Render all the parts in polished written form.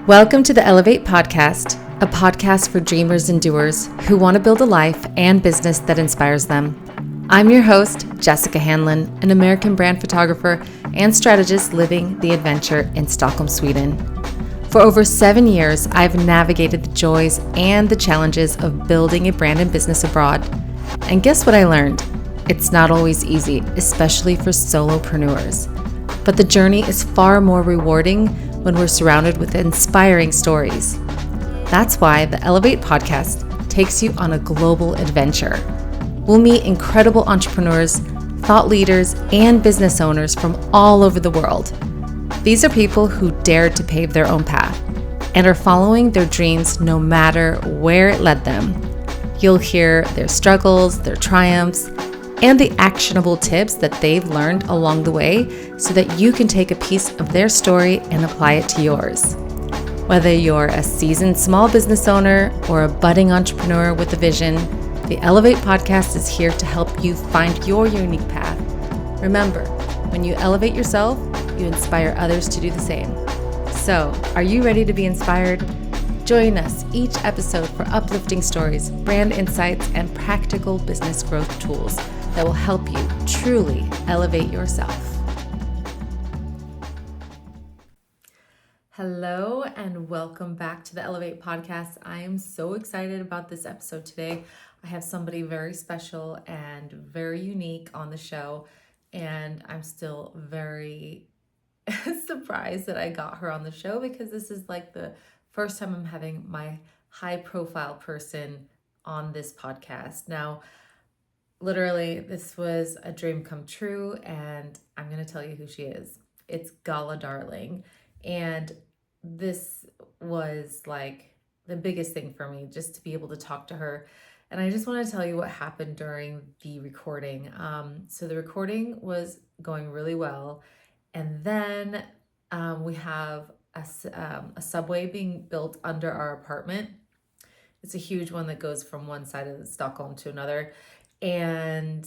Welcome to the Elevate Podcast, a podcast for dreamers and doers who want to build a life and business that inspires them. I'm your host, Jessica Hanlon, an American brand photographer and strategist living the adventure in Stockholm, Sweden. For over 7 years, I've navigated the joys and the challenges of building a brand and business abroad. And guess what I learned? It's not always easy, especially for solopreneurs. But the journey is far more rewarding when we're surrounded with inspiring stories. That's why the Elevate Podcast takes you on a global adventure. We'll meet incredible entrepreneurs, thought leaders, and business owners from all over the world. These are people who dared to pave their own path and are following their dreams no matter where it led them. You'll hear their struggles, their triumphs, and the actionable tips that they've learned along the way so that you can take a piece of their story and apply it to yours. Whether you're a seasoned small business owner or a budding entrepreneur with a vision, the Elevate Podcast is here to help you find your unique path. Remember, when you elevate yourself, you inspire others to do the same. So, are you ready to be inspired? Join us each episode for uplifting stories, brand insights, and practical business growth tools that will help you truly elevate yourself. Hello and welcome back to the Elevate Podcast. I am so excited about this episode today. I have somebody very special and very unique on the show, and I'm still very surprised that I got her on the show because this is like the first time I'm having my high profile person on this podcast. Now, literally, this was a dream come true, and I'm going to tell you who she is. It's Gala Darling. And this was like the biggest thing for me, just to be able to talk to her. And I just want to tell you what happened during the recording. So the recording was going really well. And then we have a subway being built under our apartment. It's a huge one that goes from one side of Stockholm to another. And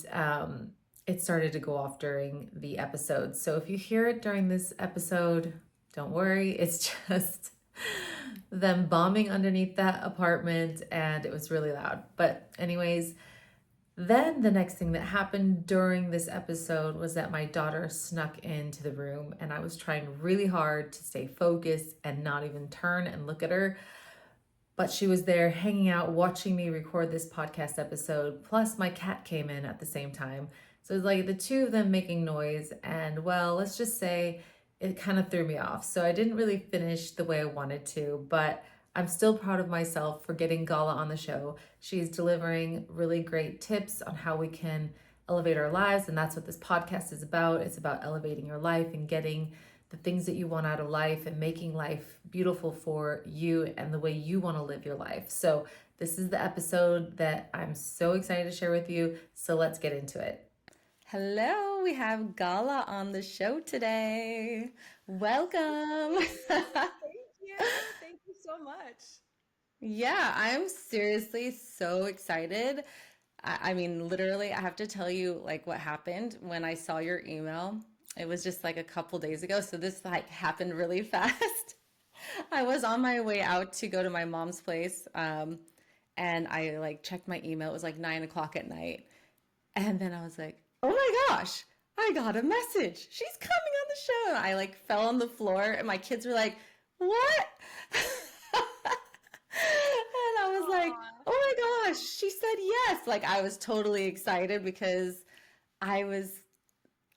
it started to go off during the episode. So if you hear it during this episode, don't worry. It's just them bombing underneath that apartment, and it was really loud. But anyways, then the next thing that happened during this episode was that my daughter snuck into the room, and I was trying really hard to stay focused and not even turn and look at her. But she was there hanging out, watching me record this podcast episode. Plus my cat came in at the same time. So it's like the two of them making noise. And well, let's just say it kind of threw me off. So I didn't really finish the way I wanted to, but I'm still proud of myself for getting Gala on the show. She's delivering really great tips on how we can elevate our lives. And that's what this podcast is about. It's about elevating your life and getting the things that you want out of life and making life beautiful for you and the way you want to live your life. So this is the episode that I'm so excited to share with you. So let's get into it. Hello, we have Gala on the show today. Welcome. Thank you. Thank you so much. Yeah, I'm seriously so excited. I mean, literally, I have to tell you like what happened when I saw your email. It was just like a couple days ago. So this like happened really fast. I was on my way out to go to my mom's place. And I like checked my email. It was like 9 o'clock at night. And then I was like, oh my gosh, I got a message. She's coming on the show. And I like fell on the floor and my kids were like, what? And I was like, Aw. oh my gosh, she said yes. Like I was totally excited because I was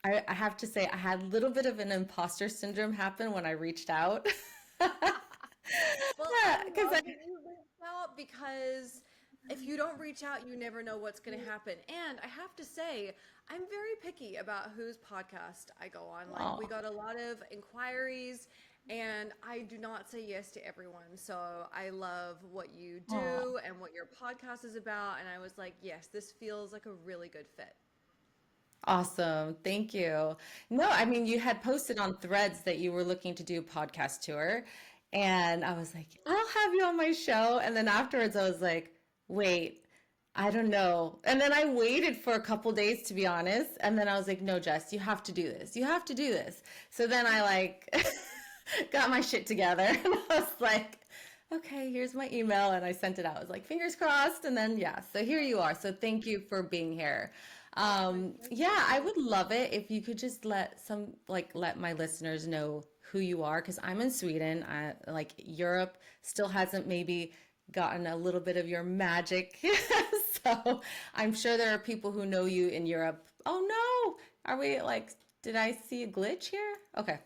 I have to say, I had a little bit of an imposter syndrome happen when I reached out. Well, I Yeah, because love that you reached out because if you don't reach out, you never know what's going to happen. And I have to say, I'm very picky about whose podcast I go on. Like, we oh, got a lot of inquiries, and I do not say yes to everyone. So I love what you oh, do and what your podcast is about. And I was like, yes, this feels like a really good fit. awesome. Thank you. No, I mean, you had posted on Threads that you were looking to do a podcast tour. And I was like, I'll have you on my show. And then afterwards, I was like, wait, I don't know. And then I waited for a couple days, to be honest. And then I was like, no, Jess, you have to do this. You have to do this. So then I like got my shit together. And I was like, okay, here's my email. And I sent it out. I was like, fingers crossed. And then, yeah, so here you are. So thank you for being here. My Yeah, I pleasure. would love it if you could just let my listeners know who you are, because I'm in Sweden. Like Europe still hasn't maybe gotten a little bit of your magic. So I'm sure there are people who know you in Europe. Oh no, are we like, did I see a glitch here? Okay.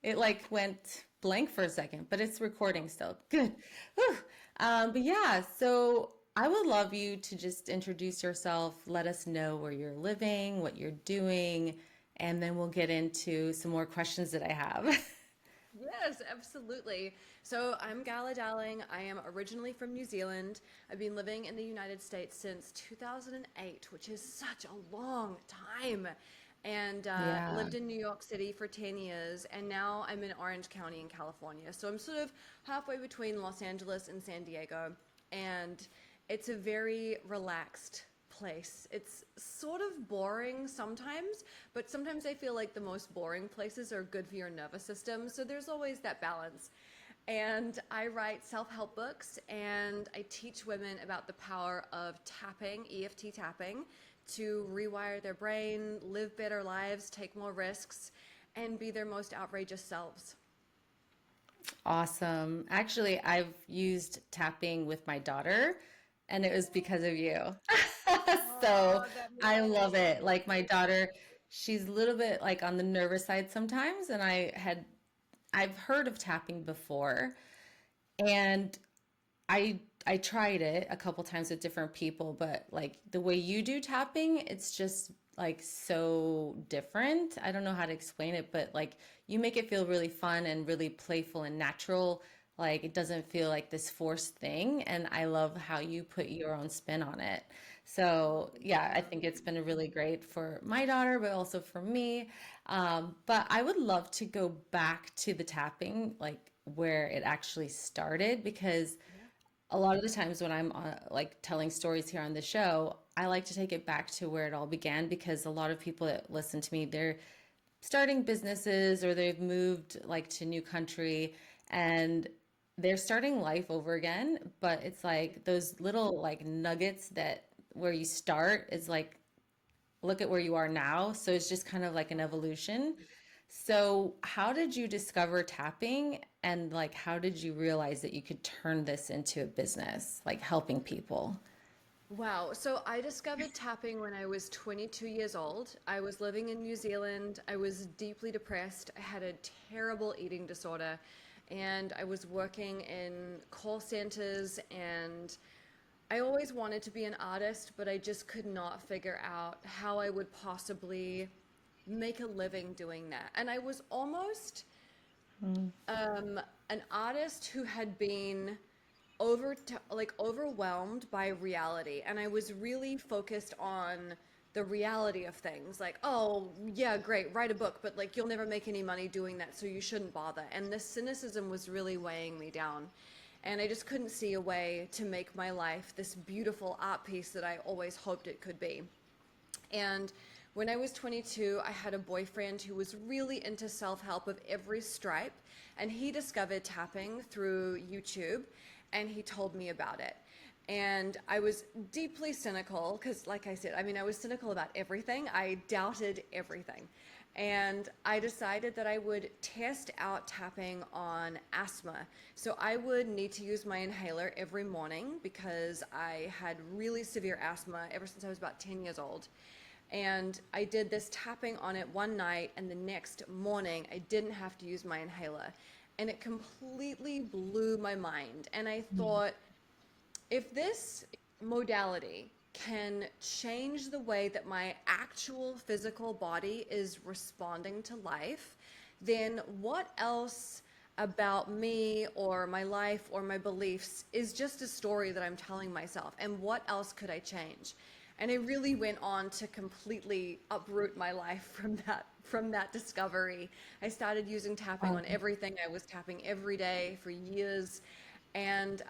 It like went blank for a second, but it's recording still. Good. Whew. But yeah, so I would love you to just introduce yourself, let us know where you're living, what you're doing, and then we'll get into some more questions that I have. Yes, absolutely. So I'm Gala Darling. I am originally from New Zealand. I've been living in the United States since 2008, which is such a long time. And Yeah. lived in New York City for 10 years, and now I'm in Orange County in California. So I'm sort of halfway between Los Angeles and San Diego. And it's a very relaxed place. It's sort of boring sometimes, but sometimes I feel like the most boring places are good for your nervous system. So there's always that balance. And I write self help books and I teach women about the power of tapping, EFT tapping, to rewire their brain, live better lives, take more risks, and be their most outrageous selves. Awesome. Actually, I've used tapping with my daughter, and it was because of you. So Oh, that I makes me love so it. Like my happy. daughter, she's a little bit like on the nervous side sometimes, and I've heard of tapping before, and I tried it a couple times with different people, but like the way you do tapping, it's just like so different. I don't know how to explain it, but like you make it feel really fun and really playful and natural. Like it doesn't feel like this forced thing, and I love how you put your own spin on it. Oh, So, thank yeah, I you. think it's been really great for my daughter, but also for me. But I would love to go back to the tapping, like where it actually started, because Yeah. a lot of the times when I'm like telling stories here on the show, I like to take it back to where it all began, because a lot of people that listen to me, they're starting businesses or they've moved like to new country and they're starting life over again, but it's like those little like nuggets that where you start is like look at where you are now. So it's just kind of like an evolution. So, how did you discover tapping and like how did you realize that you could turn this into a business, like helping people? Wow. So I discovered tapping when I was 22 years old. I was living in New Zealand. I was deeply depressed. I had a terrible eating disorder. And I was working in call centers. And I always wanted to be an artist, but I just could not figure out how I would possibly make a living doing that. And I was almost Mm. an artist who had been like overwhelmed by reality, and I was really focused on the reality of things, like, oh yeah, great, write a book, but like you'll never make any money doing that, so you shouldn't bother. And this cynicism was really weighing me down, and I just couldn't see a way to make my life this beautiful art piece that I always hoped it could be. And when I was 22, I had a boyfriend who was really into self help of every stripe. And he discovered tapping through YouTube and he told me about it. And I was deeply cynical because, like I said, I mean, I was cynical about everything. I doubted everything. And I decided that I would test out tapping on asthma. So I would need to use my inhaler every morning because I had really severe asthma ever since I was about 10 years old. And I did this tapping on it one night, and the next morning I didn't have to use my inhaler. And it completely blew my mind. And I thought, if this modality can change the way that my actual physical body is responding to life, then what else about me or my life or my beliefs is just a story that I'm telling myself? And what else could I change? And I really went on to completely uproot my life from that discovery. I started using tapping Um, on everything. I was tapping every day for years, and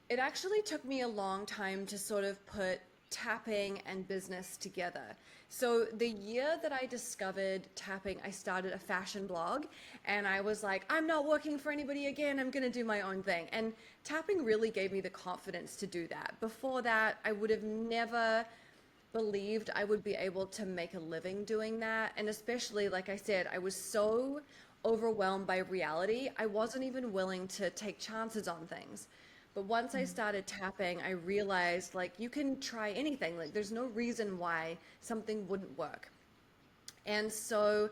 it actually took me a long time to sort of put tapping and business together. So the year that I discovered tapping, I started a fashion blog and I was like, I'm not working for anybody again. I'm going to do my own thing. And tapping really gave me the confidence to do that. Before that, I would have never believed I would be able to make a living doing that. And especially, like I said, I was so overwhelmed by reality, I wasn't even willing to take chances on things. But once I started tapping, I realized like you can try anything. Like there's no reason why something wouldn't work. And so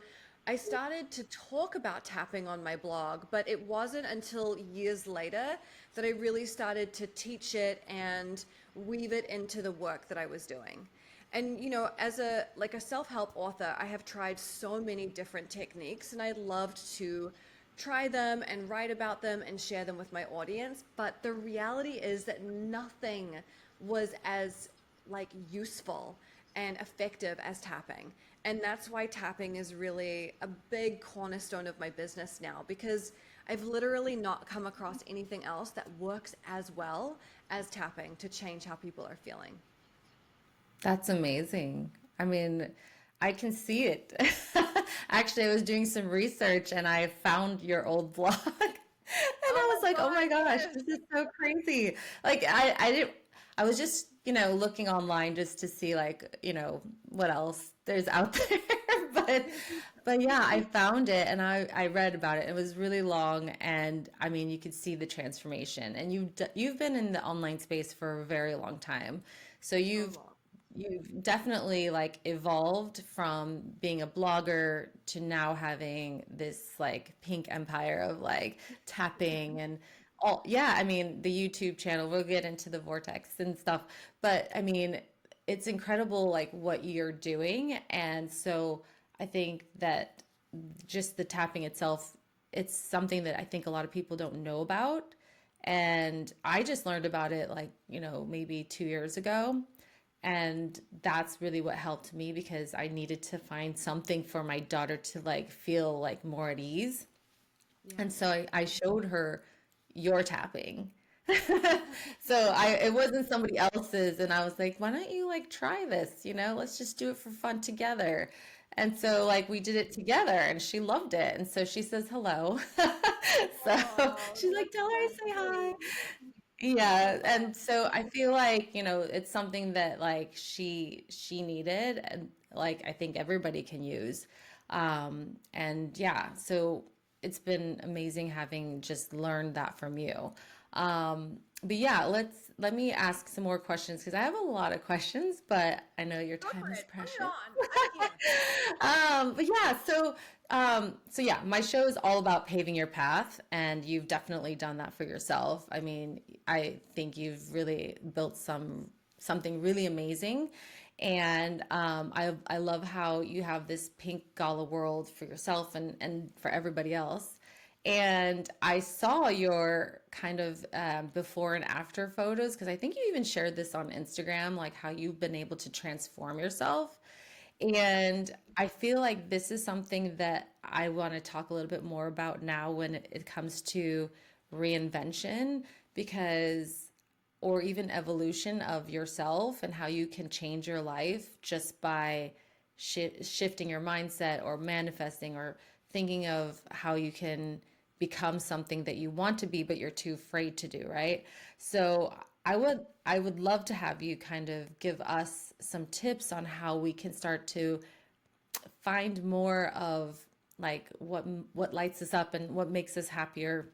I started to talk about tapping on my blog, but it wasn't until years later that I really started to teach it and weave it into the work that I was doing. And as a self-help author, I have tried so many different techniques and I loved to try them and write about them and share them with my audience, but the reality is that nothing was as useful and effective as tapping. And that's why tapping is really a big cornerstone of my business now because I've literally not come across anything else that works as well as tapping to change how people are feeling. That's amazing. I mean, I can see it. Actually, I was doing some research and I found your old blog. And I Oh was like, oh my God, gosh, yes. this is so crazy. Like I didn't I was just, looking online just to see like, what else there's out there. But but yeah, I found it and I read about it. It was really long and I mean, you could see the transformation. And you've been in the online space for a very long time. So So you've long. you've definitely like evolved from being a blogger to now having this like pink empire of like tapping and all. Yeah, I mean, the YouTube channel, we'll get into the vortex and stuff, but I mean, it's incredible like what you're doing. And so I think that just the tapping itself, it's something that I think a lot of people don't know about. And I just learned about it like, maybe 2 years ago. And that's really what helped me because I needed to find something for my daughter to like feel like more at ease. And Yeah. so I showed her your tapping. So it wasn't somebody else's and I was like, why don't you like try this, let's just do it for fun together. And so like we did it together and she loved it. And so she says hello. So Oh, she's like, that's tell her I so say hi. sweet. Yeah, Oh, and so I feel like, it's something that like she needed and like I think everybody can use. And yeah, so it's been amazing having just learned that from you. But yeah, let me ask some more questions because I have a lot of questions, but I know your go time for is it. Bring it precious. on. I'm here. But yeah, so yeah, my show is all about paving your path, and you've definitely done that for yourself. I mean, I think you've really built something really amazing, and I love how you have this pink gala world for yourself and for everybody else. And I saw your kind of before and after photos because I think you even shared this on Instagram, like how you've been able to transform yourself. And I feel like this is something that I want to talk a little bit more about now when it comes to reinvention, because, or even evolution of yourself and how you can change your life just by shifting your mindset or manifesting or thinking of how you can become something that you want to be but you're too afraid to do, right? So I would love to have you kind of give us some tips on how we can start to find more of like what lights us up and what makes us happier,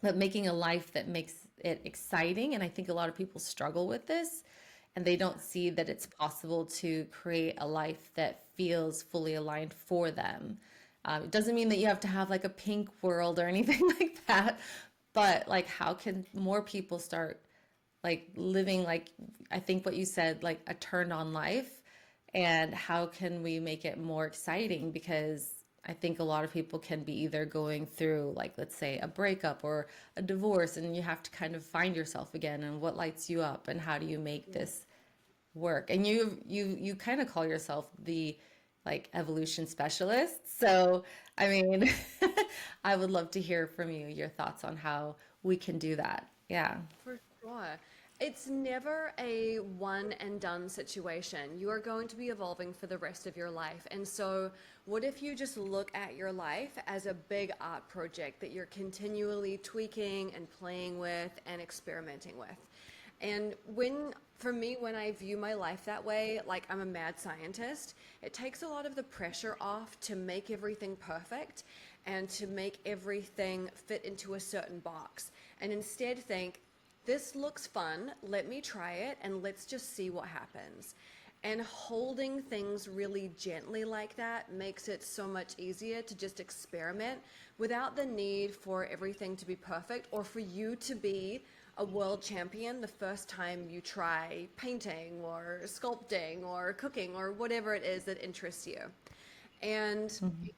but making a life that makes it exciting. And I think a lot of people struggle with this and they don't see that it's possible to create a life that feels fully aligned for them. It doesn't mean that you have to have like a pink world or anything like that, but like how can more people start like living like I think what you said, like a turned on life, and how can we make it more exciting? Because I think a lot of people can be either going through like let's say a breakup or a divorce and you have to kind of find yourself again and what lights you up and how do you make Yeah. this work. And you kind of call yourself the like evolution specialist. So I mean, I would love to hear from you your thoughts on how we can do that. Yeah. For sure. It's never a one and done situation. You are going to be evolving for the rest of your life. And so, what if you just look at your life as a big art project that you're continually tweaking and playing with and experimenting with? And for me, when I view my life that way, like I'm a mad scientist, it takes a lot of the pressure off to make everything perfect and to make everything fit into a certain box. And instead think, this looks fun, let me try it, and let's just see what happens. And holding things really gently like that makes it so much easier to just experiment without the need for everything to be perfect or for you to be a world champion the first time you try painting or sculpting or cooking or whatever it is that interests you. And Mhm.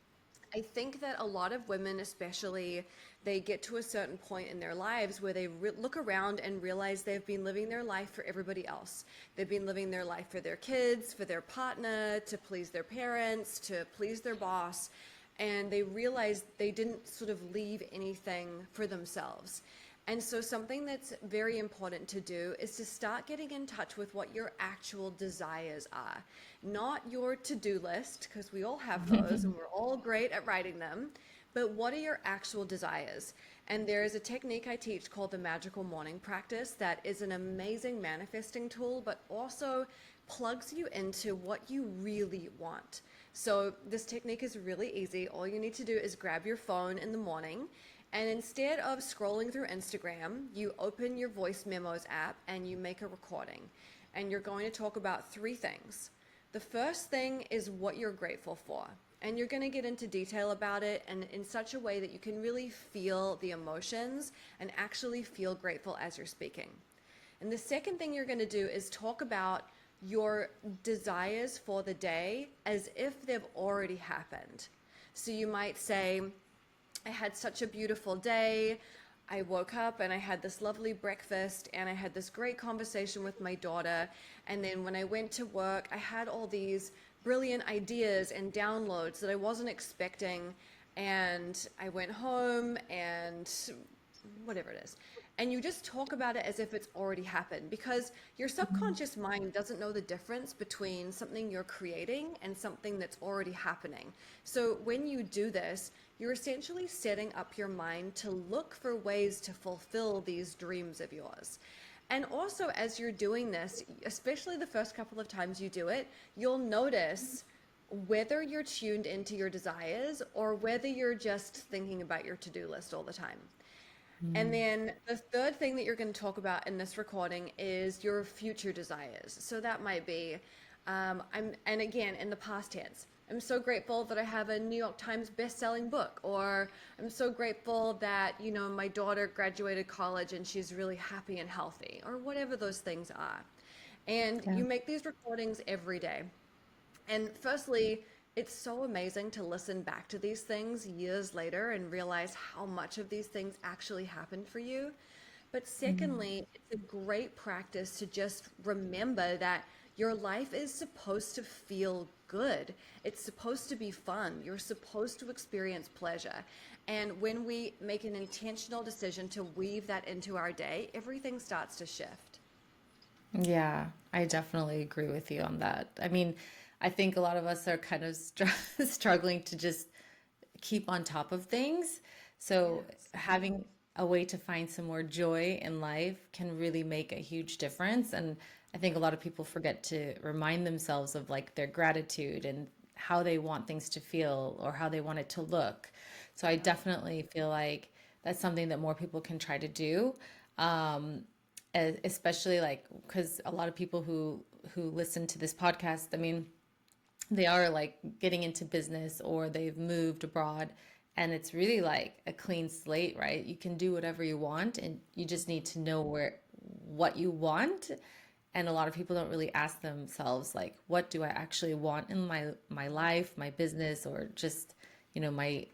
I think that a lot of women, especially, they get to a certain point in their lives where they look around and realize they've been living their life for everybody else. They've been living their life for their kids, for their partner, to please their parents, to please their boss. And they realize they didn't sort of leave anything for themselves. And so, something that's very important to do is to start getting in touch with what your actual desires are. Not your to do list, because we all have those and we're all great at writing them, but what are your actual desires? And there is a technique I teach called the magical morning practice that is an amazing manifesting tool, but also plugs you into what you really want. So, this technique is really easy. All you need to do is grab your phone in the morning. And instead of scrolling through Instagram, you open your voice memos app and you make a recording. And you're going to talk about three things. The first thing is what you're grateful for. And you're going to get into detail about it and in such a way that you can really feel the emotions and actually feel grateful as you're speaking. And the second thing you're going to do is talk about your desires for the day as if they've already happened. So you might say, I had such a beautiful day. I woke up and I had this lovely breakfast and I had this great conversation with my daughter. And then when I went to work, I had all these brilliant ideas and downloads that I wasn't expecting. And I went home and whatever it is. And you just talk about it as if it's already happened because your subconscious mind doesn't know the difference between something you're creating and something that's already happening. So when you do this, you're essentially setting up your mind to look for ways to fulfill these dreams of yours. And also, as you're doing this, especially the first couple of times you do it, you'll notice whether you're tuned into your desires or whether you're just thinking about your to-do list all the time. And Mm. then the third thing that you're going to talk about in this recording is your future desires. So that might be, and again, in the past tense, I'm so grateful that I have a New York Times best-selling book, or I'm so grateful that, my daughter graduated college and she's really happy and healthy, or whatever those things are. And Yeah. you make these recordings every day. And firstly, it's so amazing to listen back to these things years later and realize how much of these things actually happened for you. But Mm. secondly, it's a great practice to just remember that your life is supposed to feel good. It's supposed to be fun. You're supposed to experience pleasure. And when we make an intentional decision to weave that into our day, everything starts to shift. Yeah, I definitely agree with you on that. I mean, I think a lot of us are kind of struggling to just keep on top of things. So Yes. having a way to find some more joy in life can really make a huge difference. And I think a lot of people forget to remind themselves of like their gratitude and how they want things to feel or how they want it to look. So I Yeah. definitely feel like that's something that more people can try to do. Um, Especially like because a lot of people who listen to this podcast, I mean, they are like getting into business or they've moved abroad and it's really like a clean slate, right? You can do whatever you want and you just need to know where what you want. And a lot of people don't really ask themselves like what do I actually want in my life, my business, or just, my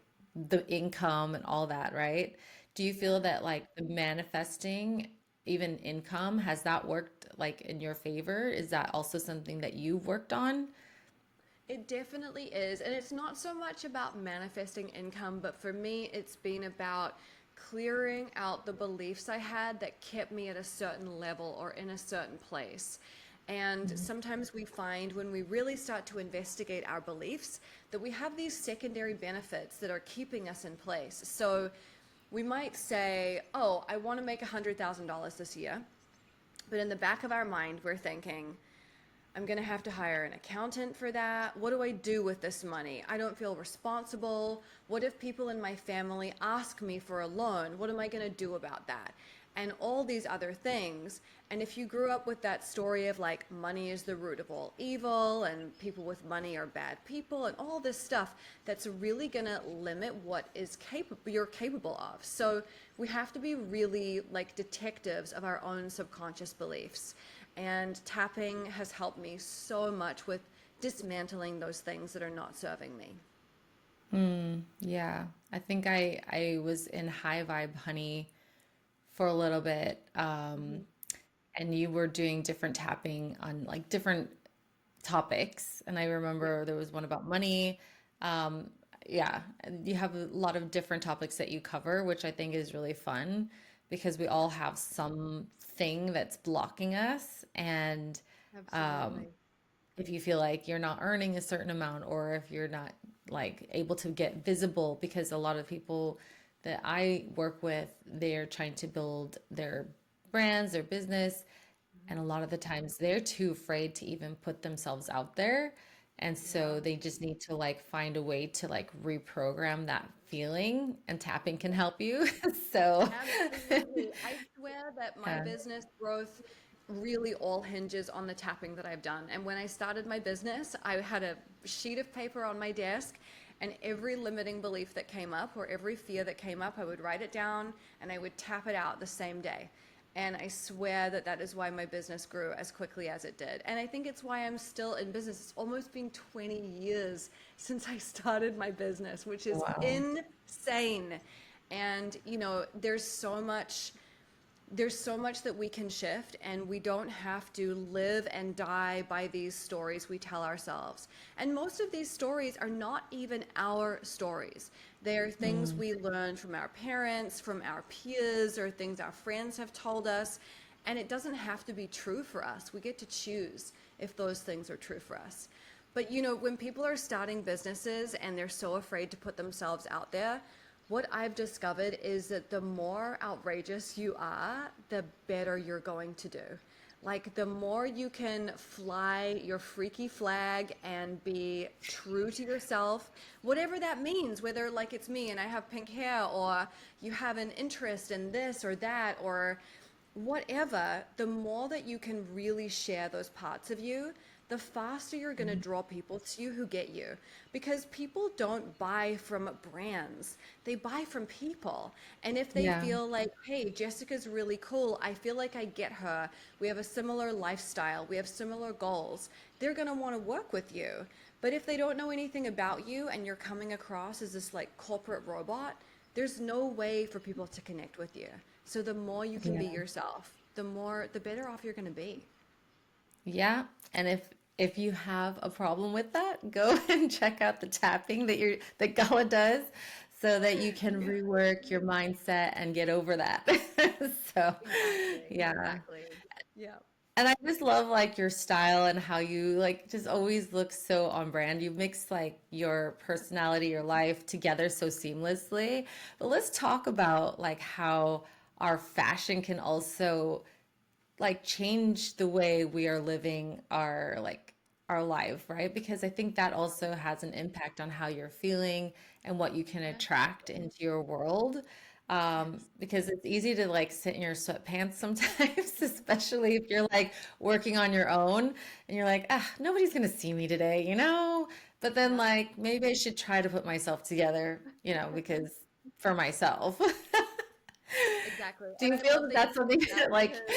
the income and all that, right? Do you feel Yeah. that like the manifesting even income has that worked like in your favor? Is that also something that you've worked on? It definitely is. And it's not so much about manifesting income, but for me, it's been about clearing out the beliefs I had that kept me at a certain level or in a certain place. And Mm. sometimes we find when we really start to investigate our beliefs that we have these secondary benefits that are keeping us in place. So we might say, oh, I want to make $100,000 this year. But in the back of our mind, we're thinking, I'm going to have to hire an accountant for that. What do I do with this money? I don't feel responsible. What if people in my family ask me for a loan? What am I going to do about that? And all these other things. And if you grew up with that story of like money is the root of all evil and people with money are bad people and all this stuff, that's really going to limit what is capable you're capable of. So we have to be really like detectives of our own subconscious beliefs. And tapping has helped me so much with dismantling those things that are not serving me. Yeah, I think I was in high vibe honey for a little bit, Mhm. and you were doing different tapping on like different topics. And I Yeah, remember there was one about money. Um, yeah, and you have a lot of different topics that you cover, which I think is really fun because we all have something that's blocking us. And um, absolutely. if you feel like you're not earning a certain amount, or if you're not like able to get visible, because a lot of people that I work with, they're trying to build their brands, their business, and a lot of the times they're too afraid to even put themselves out there. And Yeah. so they just need to like find a way to like reprogram that feeling, and tapping can help you. So Absolutely. I swear that my yeah. business growth really all hinges on the tapping that I've done. And when I started my business, I had a sheet of paper on my desk, and every limiting belief that came up or every fear that came up, I would write it down and I would tap it out the same day. And I swear that that is why my business grew as quickly as it did. And I think it's why I'm still in business. It's almost been 20 years since I started my business, which is Wow. insane. And, there's so much that we can shift, and we don't have to live and die by these stories we tell ourselves. And most of these stories are not even our stories. They're things Mm, we learned from our parents, from our peers, or things our friends have told us. And it doesn't have to be true for us. We get to choose if those things are true for us. But when people are starting businesses and they're so afraid to put themselves out there, what I've discovered is that the more outrageous you are, the better you're going to do. Like, the more you can fly your freaky flag and be true to yourself, whatever that means, whether like it's me and I have pink hair, or you have an interest in this or that, or whatever, the more that you can really share those parts of you, the faster you're going to mm. draw people to you who get you. Because people don't buy from brands, they buy from people. And if they Yeah. feel like, hey, Jessica's really cool, I feel like I get her, we have a similar lifestyle, we have similar goals, they're going to want to work with you. But if they don't know anything about you and you're coming across as this like corporate robot, there's no way for people to connect with you. So the more you can be Yeah. yourself, the better off you're going to be. Yeah. And if you have a problem with that, go and check out the tapping that Gala does, so that you can rework your mindset and get over that. So, Exactly, yeah. exactly. Yeah. And I just love like your style and how you like just always look so on brand. You mix like your personality, your life together so seamlessly. But let's talk about like how our fashion can also like change the way we are living our life, right? Because I think that also has an impact on how you're feeling and what you can attract Absolutely. into your world. Because it's easy to like sit in your sweatpants sometimes, especially if you're like working on your own and you're like, ah, nobody's gonna see me today, you know? But then Yeah. like maybe I should try to put myself together, because for myself. Exactly. Do And you I feel love that that you that's something said that that like because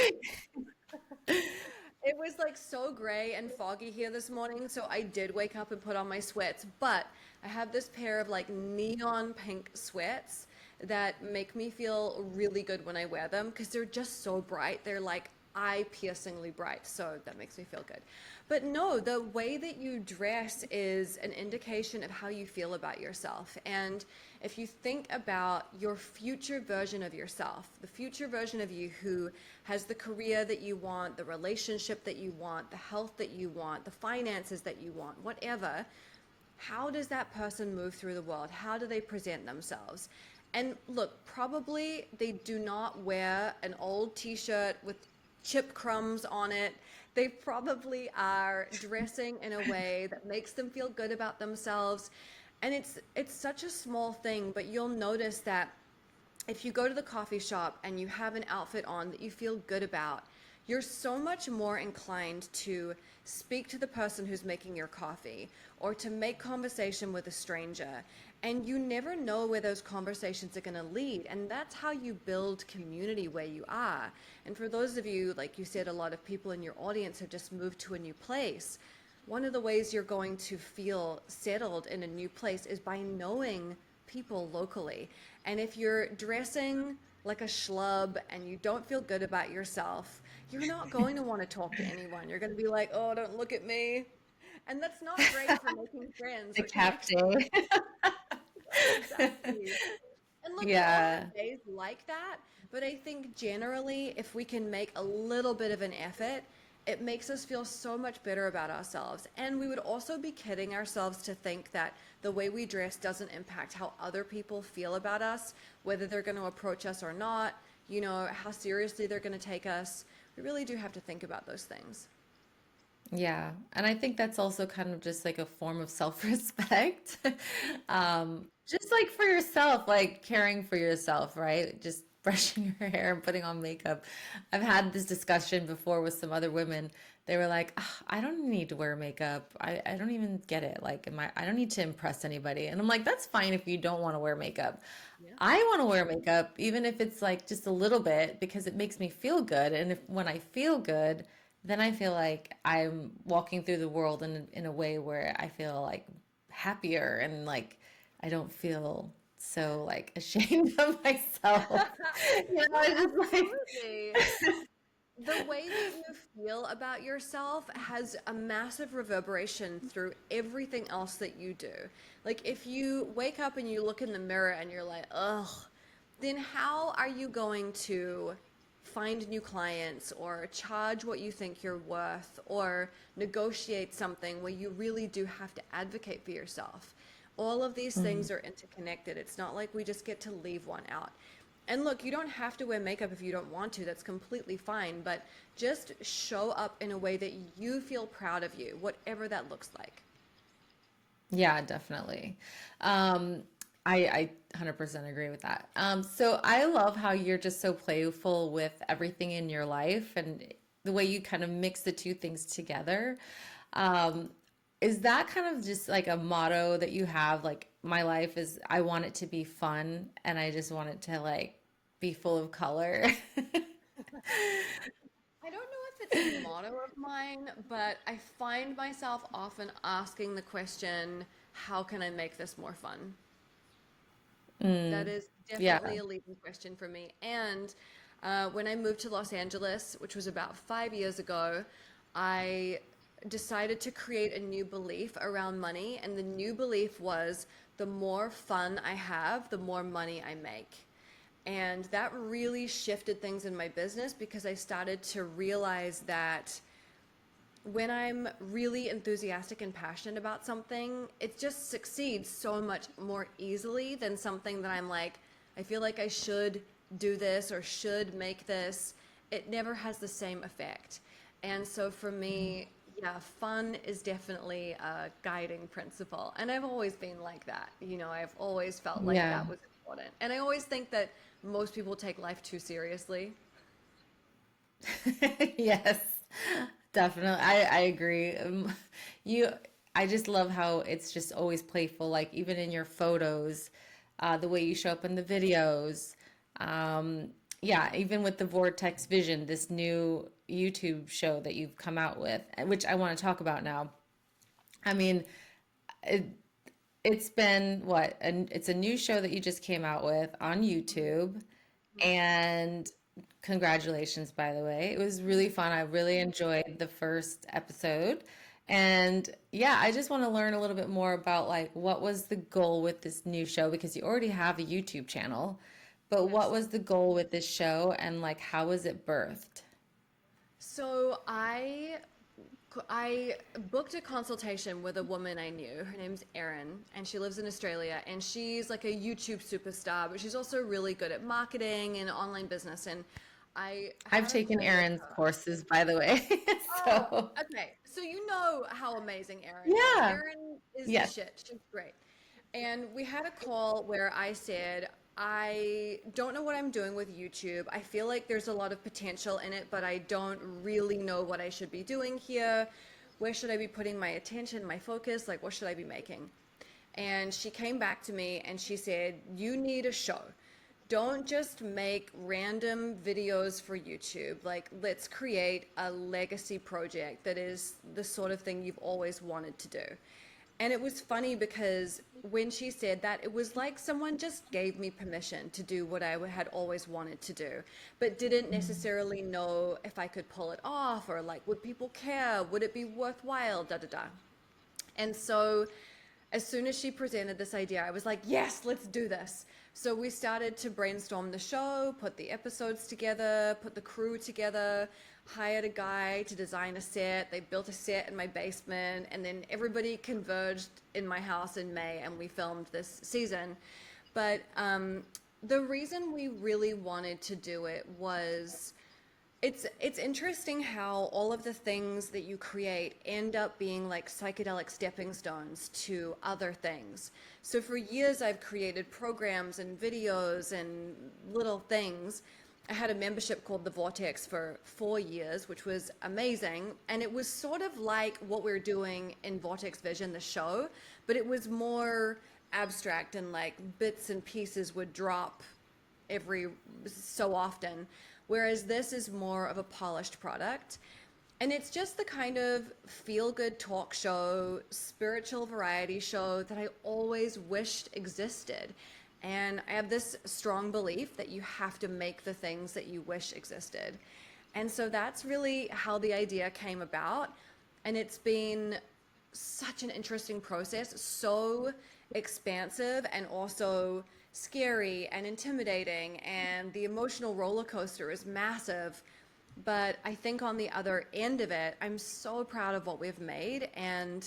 it was like so gray and foggy here this morning, so I did wake up and put on my sweats, but I have this pair of like neon pink sweats that make me feel really good when I wear them because they're just so bright. They're like eye-piercingly bright, so that makes me feel good. But no, the way that you dress is an indication of how you feel about yourself. And if you think about your future version of yourself, the future version of you who has the career that you want, the relationship that you want, the health that you want, the finances that you want, whatever, how does that person move through the world? How do they present themselves? And look, probably they do not wear an old t-shirt with chip crumbs on it. They probably are dressing in a way that makes them feel good about themselves. And it's such a small thing, but you'll notice that if you go to the coffee shop and you have an outfit on that you feel good about, you're so much more inclined to speak to the person who's making your coffee or to make conversation with a stranger. And you never know where those conversations are going to lead. And that's how you build community where you are. And for those of you, like you said, a lot of people in your audience have just moved to a new place. One of the ways you're going to feel settled in a new place is by knowing people locally. And if you're dressing like a schlub and you don't feel good about yourself, you're not going to want to talk to anyone. You're going to be like, oh, don't look at me. And that's not great for making friends The or cap connections. day. Exactly. And look, we all have Yeah. days like that, but I think generally, if we can make a little bit of an effort, it makes us feel so much better about ourselves. And we would also be kidding ourselves to think that the way we dress doesn't impact how other people feel about us, whether they're going to approach us or not, how seriously they're going to take us. We really do have to think about those things. Yeah, and I think that's also kind of just like a form of self-respect. Just like for yourself, like caring for yourself, right? Just brushing your hair and putting on makeup. I've had this discussion before with some other women. They were like, "Ah, I don't need to wear makeup. I don't even get it. Like, I don't need to impress anybody." And I'm like, that's fine if you don't want to wear makeup. Yeah. I want to wear makeup, even if it's like just a little bit, because it makes me feel good. And if when I feel good, then I feel like I'm walking through the world in a way where I feel like happier and like I don't feel so like ashamed of myself. No, It's just like absolutely. The way that you feel about yourself has a massive reverberation through everything else that you do. Like if you wake up and you look in the mirror and you're like, ugh, then how are you going to find new clients or charge what you think you're worth or negotiate something where you really do have to advocate for yourself? All of these Mhm. things are interconnected. It's not like we just get to leave one out. And look, you don't have to wear makeup if you don't want to. That's completely fine. But just show up in a way that you feel proud of you, whatever that looks like. Yeah, definitely. Um, I 100% agree with that. So I love how you're just so playful with everything in your life and the way you kind of mix the two things together. Um, is that kind of just like a motto that you have? Like, my life is, I want it to be fun and I just want it to like be full of color. I don't know if it's a motto of mine, but I find myself often asking the question, how can I make this more fun? That Mm, is yeah. definitely a leading question for me. And when I moved to Los Angeles, which was about 5 years ago, I decided to create a new belief around money. And the new belief was the more fun I have, the more money I make. And that really shifted things in my business because I started to realize that when I'm really enthusiastic and passionate about something, it just succeeds so much more easily than something that I'm like, I feel like I should do this or should make this. It never has the same effect. And so for me, yeah, fun is definitely a guiding principle. And I've always been like that. I've always felt like Yeah. that was important. And I always think that most people take life too seriously. Yes, definitely. I agree. You, I just love how it's just always playful, like even in your photos, the way you show up in the videos. Um, yeah, even with the Vortex Vision, this new YouTube show that you've come out with, which I want to talk about now. I mean, it, it's been what? It's a new show that you just came out with on YouTube, and Congratulations, by the way. It was really fun. I really enjoyed the first episode. And yeah, I just want to learn a little bit more about like what was the goal with this new show because you already have a YouTube channel. But what Yes. was the goal with this show and like how was it birthed? So I booked a consultation with a woman I knew. Her name's Erin, and she lives in Australia. And she's like a YouTube superstar, but she's also really good at marketing and online business. And I I've had a taken call with Aaron's her. courses, by the way. Oh, So, okay. So you know how amazing Erin is. yeah. Erin is the Yes. shit. She's great. And we had a call where I said, I don't know what I'm doing with YouTube. I feel like there's a lot of potential in it, but I don't really know what I should be doing here. Where should I be putting my attention, my focus? Like, what should I be making? And she came back to me and she said, you need a show. Don't just make random videos for YouTube. Like, let's create a legacy project that is the sort of thing you've always wanted to do. And it was funny because when she said that, it was like someone just gave me permission to do what I had always wanted to do, but didn't necessarily know if I could pull it off or like, would people care? Would it be worthwhile? Da da da. And so as soon as she presented this idea, I was like, yes, let's do this. So we started to brainstorm the show, put the episodes together, put the crew together, hired a guy to design a set. They built a set in my basement, and then everybody converged in my house in May, and we filmed this season. But the reason we really wanted to do it was it's interesting how all of the things that you create end up being like psychedelic stepping stones to other things. So for years I've created programs and videos and little things. I had a membership called the Vortex for 4 years, which was amazing. And it was sort of like what we're doing in Vortex Vision, the show, but it was more abstract and like bits and pieces would drop every so often, whereas this is more of a polished product. And it's just the kind of feel good talk show, spiritual variety show that I always wished existed. And I have this strong belief that you have to make the things that you wish existed. And so that's really how the idea came about. And it's been such an interesting process, so expansive and also scary and intimidating, and the emotional roller coaster is massive. But I think on the other end of it, I'm so proud of what we've made, and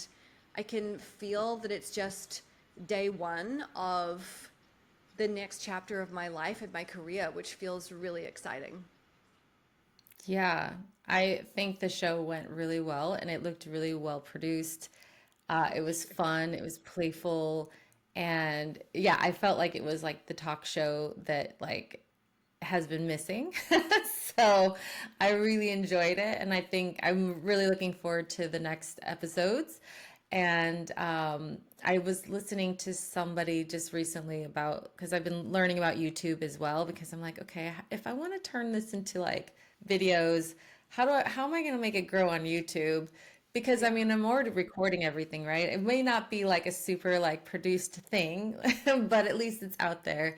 I can feel that it's just day one of the next chapter of my life and my career, which feels really exciting. Yeah, I think the show went really well and it looked really well produced. It was fun, it was playful, and yeah, I felt like it was like the talk show that like has been missing. So I really enjoyed it, and I think I'm really looking forward to the next episodes. And I was listening to somebody just recently about because I've been learning about YouTube as well because I'm like, okay, if I want to turn this into like videos, how am I going to make it grow on YouTube? Because I Yeah. mean, I'm already recording everything, right? It may not be like a super like produced thing, but at least it's out there.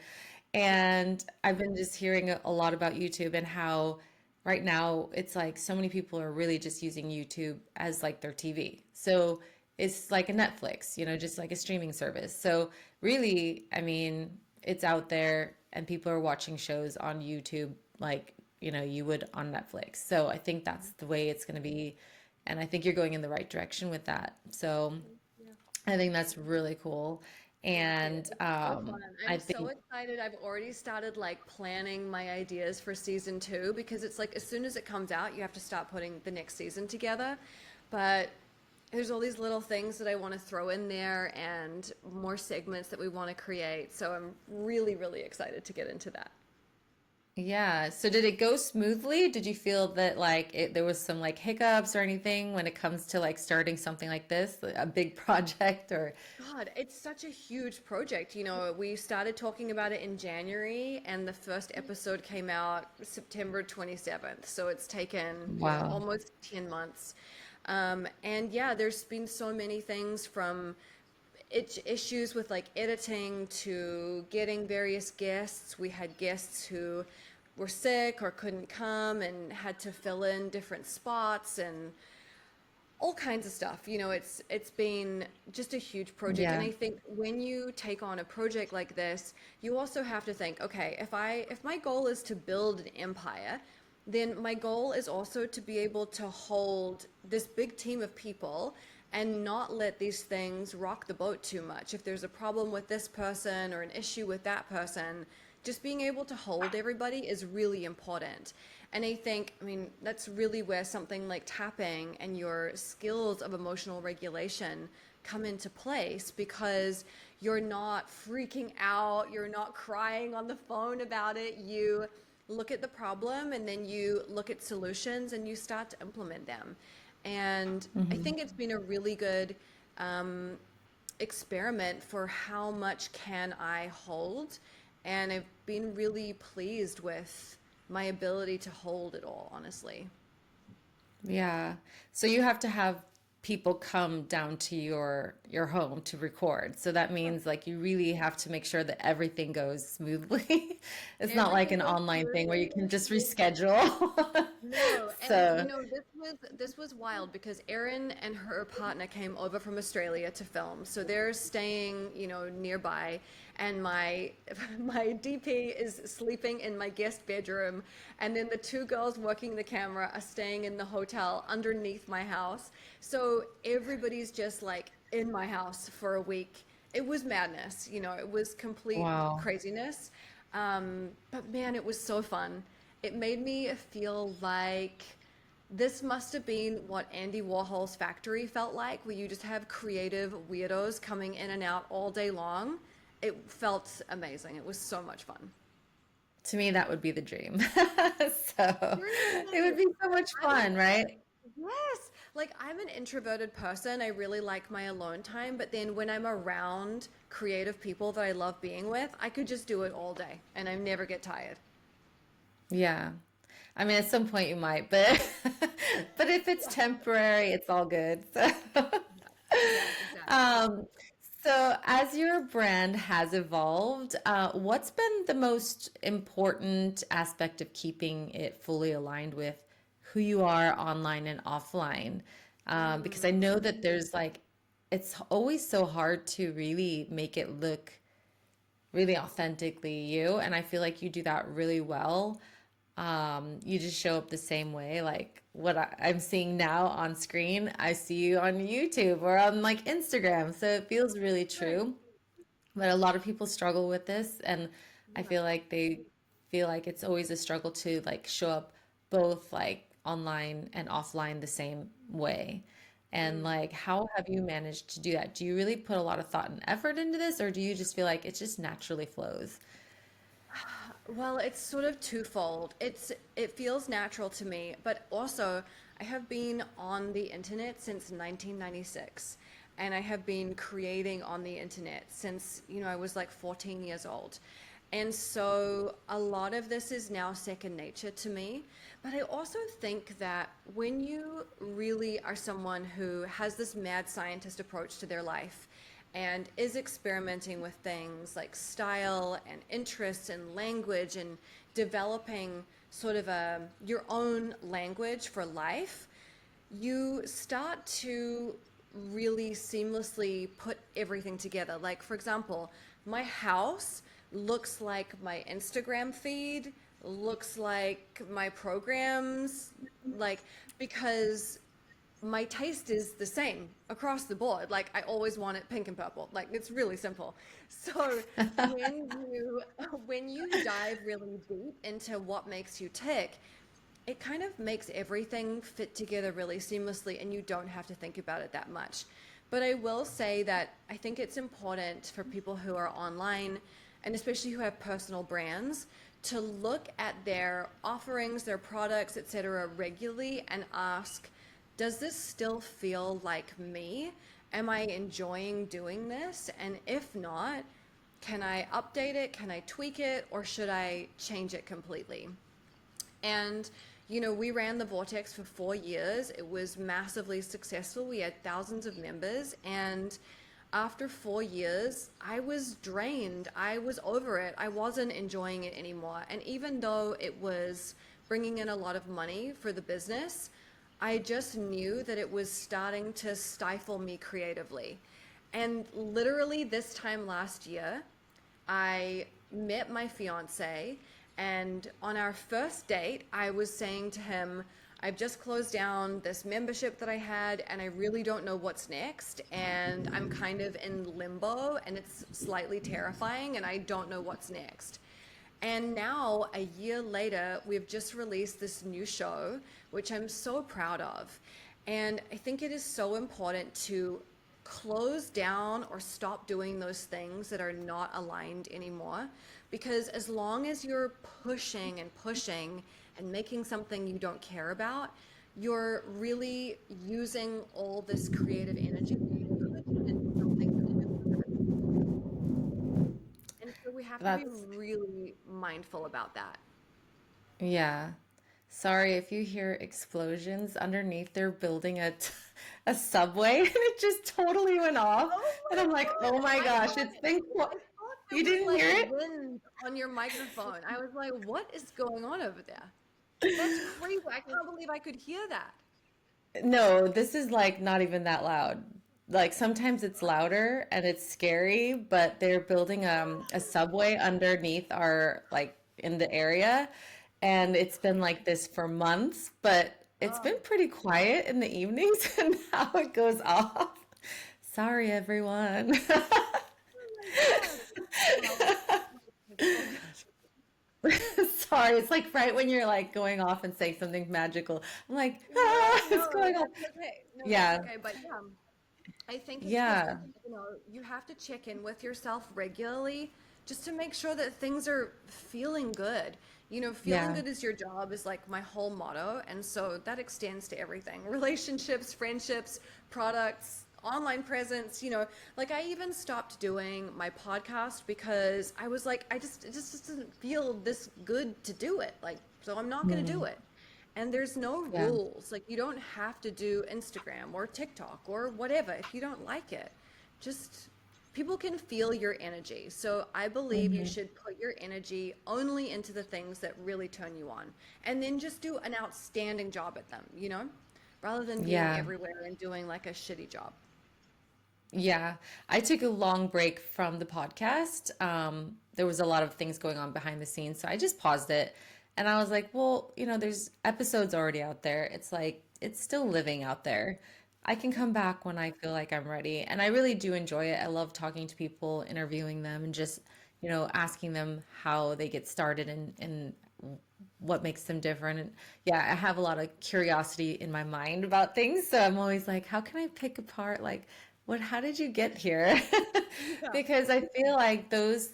And I've been just hearing a lot about YouTube and how right now it's like so many people are really just using YouTube as like their TV. So it's like a Netflix, just like a streaming service. So really, I mean, it's out there and people are watching shows on YouTube like, you would on Netflix. So I think that's the way it's going to be. And I think you're going in the right direction with that. So Yeah. I think that's really cool. Thank you. And It's so fun. I I'm so think, excited. I've already started like planning my ideas for season two because it's like as soon as it comes out, you have to start putting the next season together. But there's all these little things that I want to throw in there and more segments that we want to create. So I'm really, really excited to get into that. yeah. So did it go smoothly? Did you feel that like there was some like hiccups or anything when it comes to like starting something like this, like, a big project or God, it's such a huge project. We started talking about it in January, and the first episode came out September 27th. So it's taken, wow. almost 10 months. And yeah, there's been so many things from issues with like editing to getting various guests. We had guests who were sick or couldn't come and had to fill in different spots and all kinds of stuff. It's been just a huge project. And Yeah. I think when you take on a project like this, you also have to think, okay, if my goal is to build an empire, then my goal is also to be able to hold this big team of people and not let these things rock the boat too much. If there's a problem with this person or an issue with that person, just being able to hold everybody is really important. And I think, I mean, that's really where something like tapping and your skills of emotional regulation come into place, because you're not freaking out, you're not crying on the phone about it. You look at the problem and then you look at solutions and you start to implement them. And I Hmm. think it's been a really good um, experiment for how much can I hold. And I've been really pleased with my ability to hold it all, honestly. Yeah. So you have to have people come down to your home to record. So that means like you really have to make sure that everything goes smoothly. It's not like Everything an goes online thing where you smoothly. can just reschedule. No, and So, this was wild because Erin and her partner came over from Australia to film. So they're staying, nearby, and my my DP is sleeping in my guest bedroom, and then the two girls working the camera are staying in the hotel underneath my house. So everybody's just like in my house for a week. It was madness, it was complete wow. craziness. But man, it was so fun. It made me feel like this must have been what Andy Warhol's factory felt like, where you just have creative weirdos coming in and out all day long. It felt amazing. It was so much fun. To me, that would be the dream. So it would Seriously, be so much I'm an fun, right? yes, like I'm an introverted person. I really like my alone time, but then when I'm around creative people that I love being with, I could just do it all day and I never get tired. Yeah. I mean, at some point you might, but but if it's temporary, it's all good. So, Yeah, exactly. um, so as your brand has evolved, what's been the most important aspect of keeping it fully aligned with who you are online and offline? Because I know that there's like, it's always so hard to really make it look really authentically you, and I feel like you do that really well. You just show up the same way. Like what I'm seeing now on screen, I see you on YouTube or on like Instagram. So it feels really Right. true. But a lot of people struggle with this, and I Yeah. feel like they feel like it's always a struggle to like show up both like online and offline the same way. And like, how have you managed to do that? Do you really put a lot of thought and effort into this, or do you just feel like it just naturally flows? Well, it's sort of twofold. It feels natural to me, but also I have been on the internet since 1996, and I have been creating on the internet since, I was like 14 years old. And so a lot of this is now second nature to me. But I also think that when you really are someone who has this mad scientist approach to their life and is experimenting with things like style and interests and language and developing sort of your own language for life, you start to really seamlessly put everything together. Like, for example, my house looks like my Instagram feed, looks like my programs, like, because my taste is the same across the board. Like I always want it pink and purple. Like it's really simple. So when you when you dive really deep into what makes you tick, it kind of makes everything fit together really seamlessly and you don't have to think about it that much. But I will say that I think it's important for people who are online and especially who have personal brands to look at their offerings, their products, etc. regularly and ask, does this still feel like me? Am I enjoying doing this? And if not, can I update it? Can I tweak it? Or should I change it completely? And, we ran the Vortex for 4 years. It was massively successful. We had thousands of members. And after 4 years, I was drained. I was over it. I wasn't enjoying it anymore. And even though it was bringing in a lot of money for the business, I just knew that it was starting to stifle me creatively. And literally this time last year, I met my fiance, and on our first date, I was saying to him, I've just closed down this membership that I had, and I really don't know what's next. And I'm kind of in limbo, and it's slightly terrifying, and I don't know what's next. And now, a year later, we've just released this new show, which I'm so proud of. And I think it is so important to close down or stop doing those things that are not aligned anymore. Because as long as you're pushing and pushing and making something you don't care about, you're really using all this creative energy that you could put into something really good. And so we have to be That's, really mindful about that. yeah. Sorry if you hear explosions underneath. They're building a subway and it just totally went off. Oh And my I'm like, oh God. my I gosh, thought it's been, I thought there you was didn't like hear it? wind on your microphone. I was like, what is going on over there? That's crazy. I can't believe I could hear that. No, this is like not even that loud. Like sometimes it's louder and it's scary, but they're building a subway underneath our like in the area, and it's been like this for months, but it's Oh, been pretty quiet in the evenings and now it goes off. Sorry, everyone. oh my God. Well, oh gosh. Sorry, it's like right when you're like going off and saying something magical. I'm like, No, it's no, going off. that's okay. No, that's Yeah, okay. But yeah, I think it's just, yeah, you have to check in with yourself regularly just to make sure that things are feeling good. Feeling yeah. good is your job is like my whole motto. And so that extends to everything, relationships, friendships, products, online presence. Like I even stopped doing my podcast because I was like, it just doesn't feel this good to do it. Like, so I'm not going to do Mm, it. And there's no yeah. rules. Like you don't have to do Instagram or TikTok or whatever if you don't like it. Just people can feel your energy. So I believe you Mhm. should put your energy only into the things that really turn you on. And then just do an outstanding job at them, rather than being Yeah. everywhere and doing like a shitty job. Yeah. I took a long break from the podcast. There was a lot of things going on behind the scenes, so I just paused it. And I was like, well, there's episodes already out there. It's like it's still living out there. I can Yeah. come back when I feel like I'm ready. And I really do enjoy it. I love talking to people, interviewing them, and just, asking them how they get started and what makes them different. And yeah, I have a lot of curiosity in my mind about things. So I'm always like, how can I pick apart like how did you get here? Yeah. Because I feel like those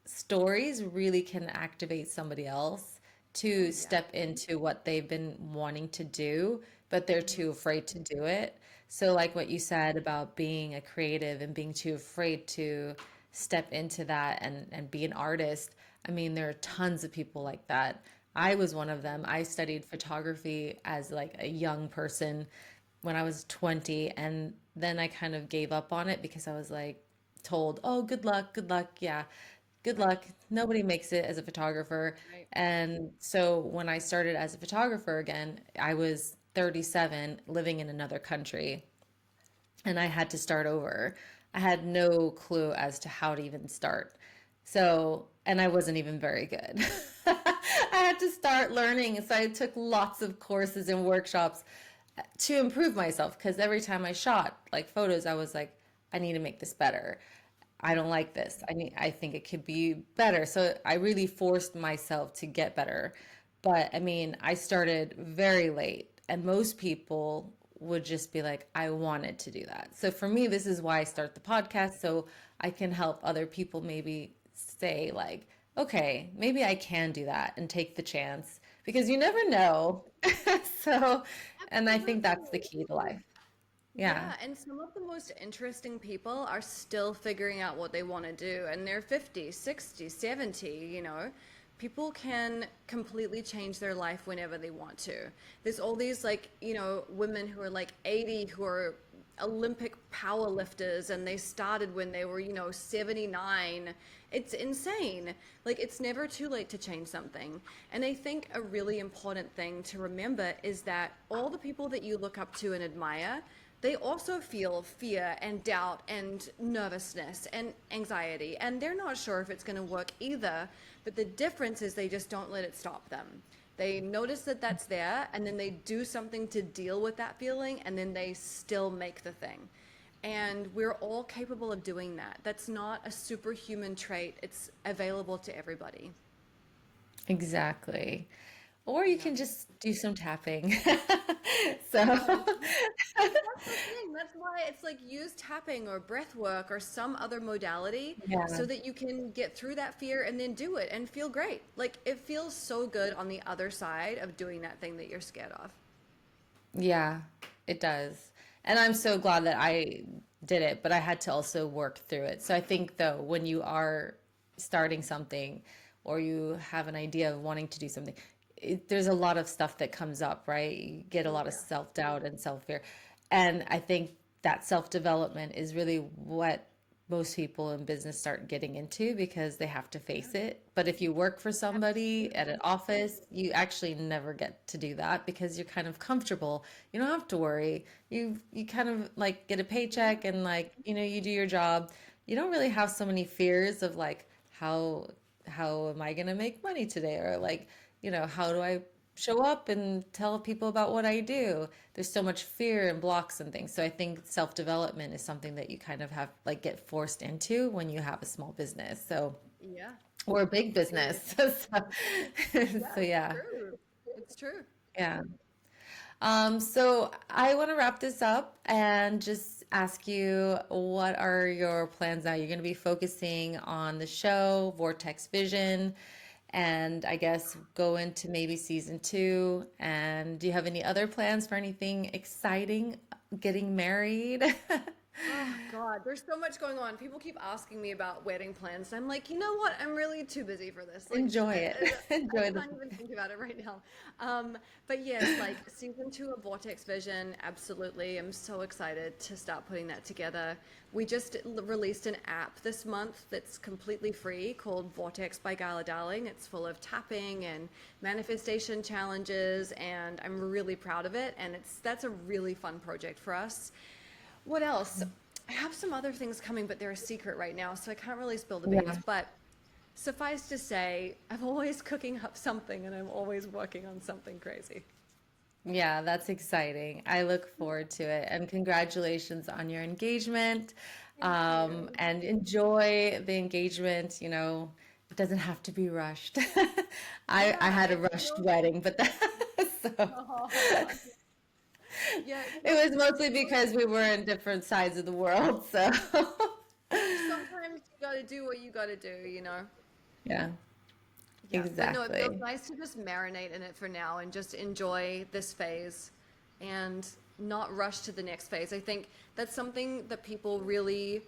stories really can activate somebody else Oh to yeah. step into what they've been wanting to do, but they're Hmm. too afraid to do it. So, like what you said about being a creative and being too afraid to step into that and be an artist, I mean, there are tons of people like that. I was one of them. I studied photography as like a young person when I was 20, and then I kind of gave up on it because I was like told, "Oh, good luck. Yeah, good Right. luck. Nobody makes it as a photographer." Right. And so when I started as a photographer again, I was 37 living in another country and I had to start over. I had no clue as to how to even start. So, and I wasn't even very good. I had to start learning. So I took lots of courses and workshops to improve myself because every time I shot like photos, I was like, I need to make this better. I don't like this. I think it could be better. So I really forced myself to get better. But I mean, I started very late, and most people would just be like, I wanted to do that. So for me, this is why I start the podcast so I can help other people maybe say like, okay, maybe I can do that and take the chance because you never know. So, and I think that's the Absolutely. key to life. Yeah. Yeah, and some of the most interesting people are still figuring out what they want to do, and they're 50, 60, 70. People can completely change their life whenever they want to. There's all these like, women who are like 80 who are Olympic power lifters and they started when they were, 79. It's insane. Like, it's never too late to change something. And I think a really important thing to remember is that all the people that you look up to and admire, they also feel fear and doubt and nervousness and anxiety. And they're not sure if it's going to work either. But the difference is they just don't let it stop them. They notice that that's there, and then they do something to deal with that feeling, and then they still make the thing. And we're all capable of doing that. That's not a superhuman trait. It's available to everybody. Exactly. Or you Yeah. can just do some tapping. Yeah. So, That's the thing. That's why it's like use tapping or breath work or some other modality yeah. so that you can get through that fear and then do it and feel great. Like it feels so good on the other side of doing that thing that you're scared of. Yeah, it does. And I'm so glad that I did it, but I had to also work through it. So I think though, when you are starting something or you have an idea of wanting to do something, there's a lot of stuff that comes up, right? You get a Oh lot of yeah. self-doubt and self-fear. And I think that self-development is really what most people in business start getting into because they have to Yeah. face it. But if you work for somebody at Absolutely. an office, you actually never get to do that because you're kind of comfortable. You don't have to worry. You kind of like get a Yeah. paycheck and like, you do your job. You don't really have so many fears of like how am I going to make money today or like, how do I show up and tell people about what I do. There's so much fear and blocks and things. So I think self-development is something that you kind of have like get forced into when you have a small business. So Yeah. or a big It, business. So, yeah, so it's yeah. true. It's true. Yeah. So I want to wrap this up and just ask you what are your plans now? You're going to be focusing on the show, Vortex Vision, and I guess go into maybe season two. And do you have any other plans for anything exciting? Getting married? Oh God, there's so much going on. People keep asking me about wedding plans. I'm like, you know what? I'm really too busy for this. Like, Enjoy it. I Enjoy the. can't even think about it right now. But yes, like season two of Vortex Vision, absolutely. I'm so excited to start putting that together. We just released an app this month that's completely free called Vortex by Gala Darling. It's full of tapping and manifestation challenges, and I'm really proud of it. And that's a really fun project for us. What else? I have some other things coming, but they're a secret right now, so I can't really spill the beans. Yeah. But suffice to say, I'm always cooking up something and I'm always working on something crazy. Yeah, that's exciting. I look forward to it. And congratulations on your engagement. Thank you. And enjoy the engagement. It doesn't have to be rushed. I Yeah, had a it rushed feels. wedding, but so Oh, yeah, it it feels was it mostly feels because we were in different sides of the world. So sometimes you gotta do what you gotta do. yeah, Yeah, but no, it feels exactly. nice to just marinate in it for now and just enjoy this phase and not rush to the next phase. I think that's something that people really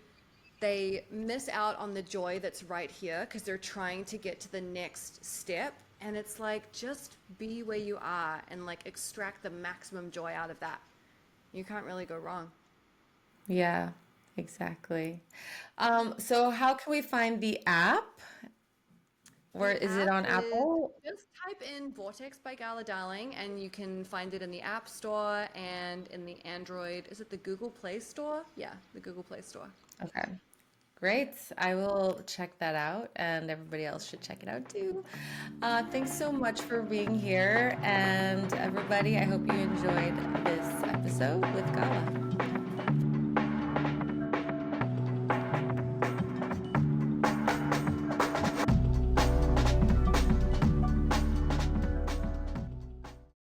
they miss out on the joy that's right here because they're trying to get to the next step. And it's like just be where you are and like extract the maximum joy out of that. You can't really go wrong. Yeah, exactly. So how can we find the app? Where The is it app on is Apple? just type in Vortex by Gala Darling and you can find it in the App Store and in the Android. Is it the Google Play Store? Yeah, the Google Play Store. Okay. Great. I will check that out, and everybody else should check it out too. Thanks so much for being here, and everybody, I hope you enjoyed this episode with Gala.